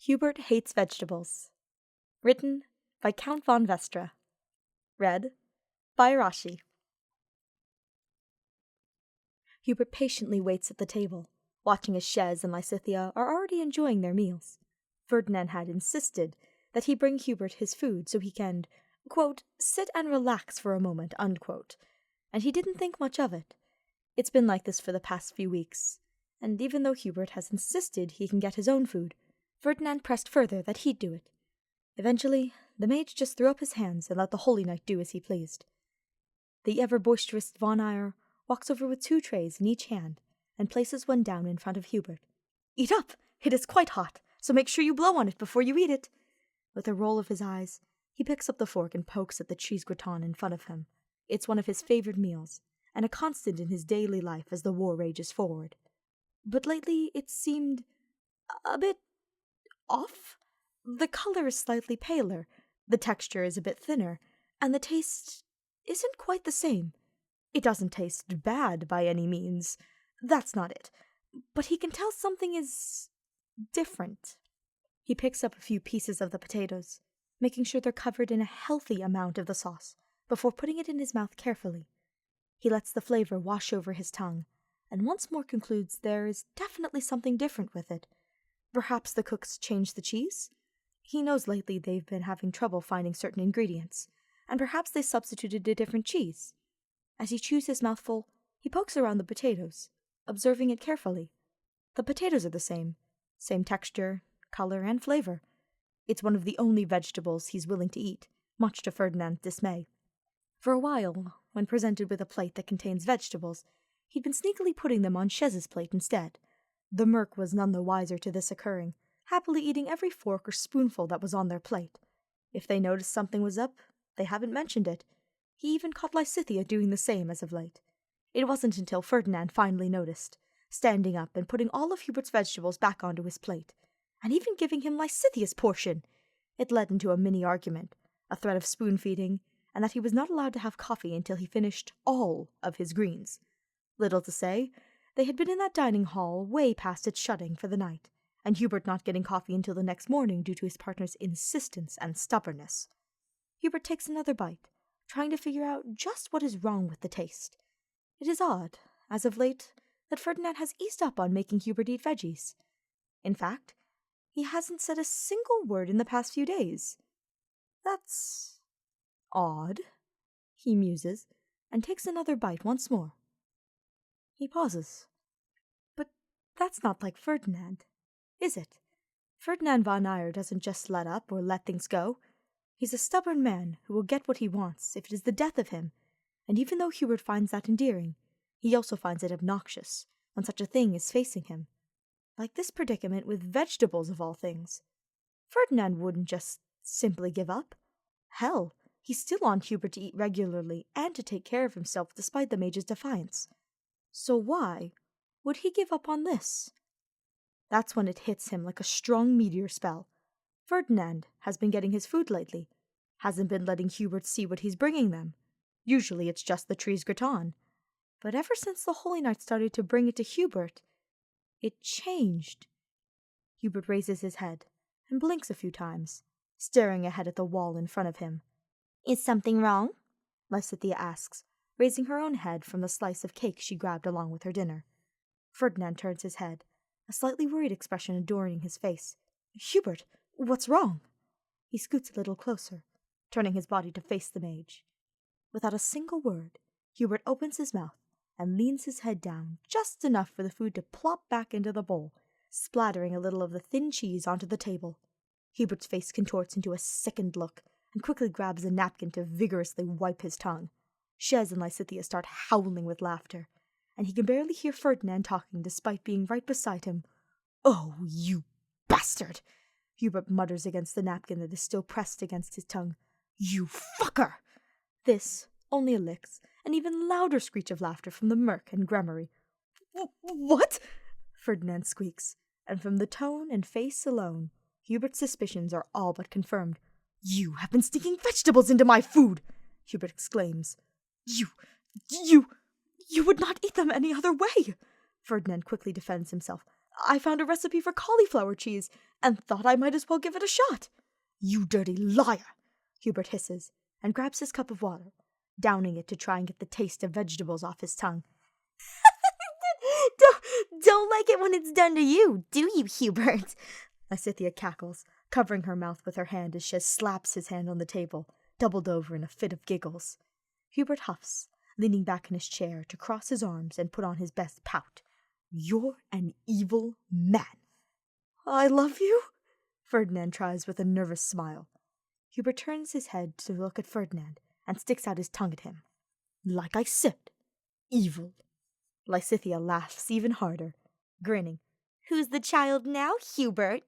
Hubert Hates Vegetables. Written by Count von Vestra. Read by Arashi. Hubert patiently waits at the table, watching as Shez and Lysithea are already enjoying their meals. Ferdinand had insisted that he bring Hubert his food so he can, quote, sit and relax for a moment, unquote, and he didn't think much of it. It's been like this for the past few weeks, and even though Hubert has insisted he can get his own food, Ferdinand pressed further that he'd do it. Eventually, the mage just threw up his hands and let the Holy Knight do as he pleased. The ever-boisterous Von Eyre walks over with 2 trays in each hand and places one down in front of Hubert. "Eat up! It is quite hot, so make sure you blow on it before you eat it." With a roll of his eyes, he picks up the fork and pokes at the cheese gratin in front of him. It's one of his favorite meals, and a constant in his daily life as the war rages forward. But lately it seemed a bit off. The color is slightly paler, the texture is a bit thinner, and the taste isn't quite the same. It doesn't taste bad by any means. That's not it. But he can tell something is different. He picks up a few pieces of the potatoes, making sure they're covered in a healthy amount of the sauce, before putting it in his mouth carefully. He lets the flavor wash over his tongue, and once more concludes there is definitely something different with it. Perhaps the cooks changed the cheese? He knows lately they've been having trouble finding certain ingredients, and perhaps they substituted a different cheese. As he chews his mouthful, he pokes around the potatoes, observing it carefully. The potatoes are the same texture, color, and flavor. It's one of the only vegetables he's willing to eat, much to Ferdinand's dismay. For a while, when presented with a plate that contains vegetables, he'd been sneakily putting them on Shez's plate instead. The merc was none the wiser to this occurring, happily eating every fork or spoonful that was on their plate. If they noticed something was up, they haven't mentioned it. He even caught Lysithea doing the same as of late. It wasn't until Ferdinand finally noticed, standing up and putting all of Hubert's vegetables back onto his plate, and even giving him Lysithea's portion. It led into a mini-argument, a threat of spoon-feeding, and that he was not allowed to have coffee until he finished all of his greens. Little to say, they had been in that dining hall way past its shutting for the night, and Hubert not getting coffee until the next morning due to his partner's insistence and stubbornness. Hubert takes another bite, trying to figure out just what is wrong with the taste. It is odd, as of late, that Ferdinand has eased up on making Hubert eat veggies. In fact, he hasn't said a single word in the past few days. That's odd, he muses, and takes another bite once more. He pauses. But that's not like Ferdinand, is it? Ferdinand von Eyre doesn't just let up or let things go. He's a stubborn man who will get what he wants if it is the death of him, and even though Hubert finds that endearing, he also finds it obnoxious when such a thing is facing him. Like this predicament with vegetables of all things. Ferdinand wouldn't just simply give up. Hell, he still wants Hubert to eat regularly and to take care of himself despite the mage's defiance. So why would he give up on this? That's when it hits him like a strong meteor spell. Ferdinand has been getting his food lately, hasn't been letting Hubert see what he's bringing them. Usually it's just the cheese gratin. But ever since the Holy Knight started to bring it to Hubert, it changed. Hubert raises his head and blinks a few times, staring ahead at the wall in front of him. "Is something wrong?" Lysithea asks, raising her own head from the slice of cake she grabbed along with her dinner. Ferdinand turns his head, a slightly worried expression adorning his face. "Hubert, what's wrong?" He scoots a little closer, turning his body to face the mage. Without a single word, Hubert opens his mouth and leans his head down just enough for the food to plop back into the bowl, splattering a little of the thin cheese onto the table. Hubert's face contorts into a sickened look and quickly grabs a napkin to vigorously wipe his tongue. Shez and Lysithea start howling with laughter, and he can barely hear Ferdinand talking despite being right beside him. "Oh, you bastard!" Hubert mutters against the napkin that is still pressed against his tongue. "You fucker!" This only elicits an even louder screech of laughter from the merc and Gremory. "What?" Ferdinand squeaks, and from the tone and face alone, Hubert's suspicions are all but confirmed. "You have been sneaking vegetables into my food!" Hubert exclaims. You would not eat them any other way!" Ferdinand quickly defends himself. "I found a recipe for cauliflower cheese, and thought I might as well give it a shot. You dirty liar, Hubert hisses, and grabs his cup of water, downing it to try and get the taste of vegetables off his tongue. Don't like it when it's done to you, do you, Hubert? Lysithea cackles, covering her mouth with her hand as Shez slaps his hand on the table, doubled over in a fit of giggles. Hubert huffs, leaning back in his chair to cross his arms and put on his best pout. You're an evil man. I love you? Ferdinand tries with a nervous smile. Hubert turns his head to look at Ferdinand and sticks out his tongue at him. Like I said, evil. Lysithea laughs even harder, grinning. Who's the child now, Hubert?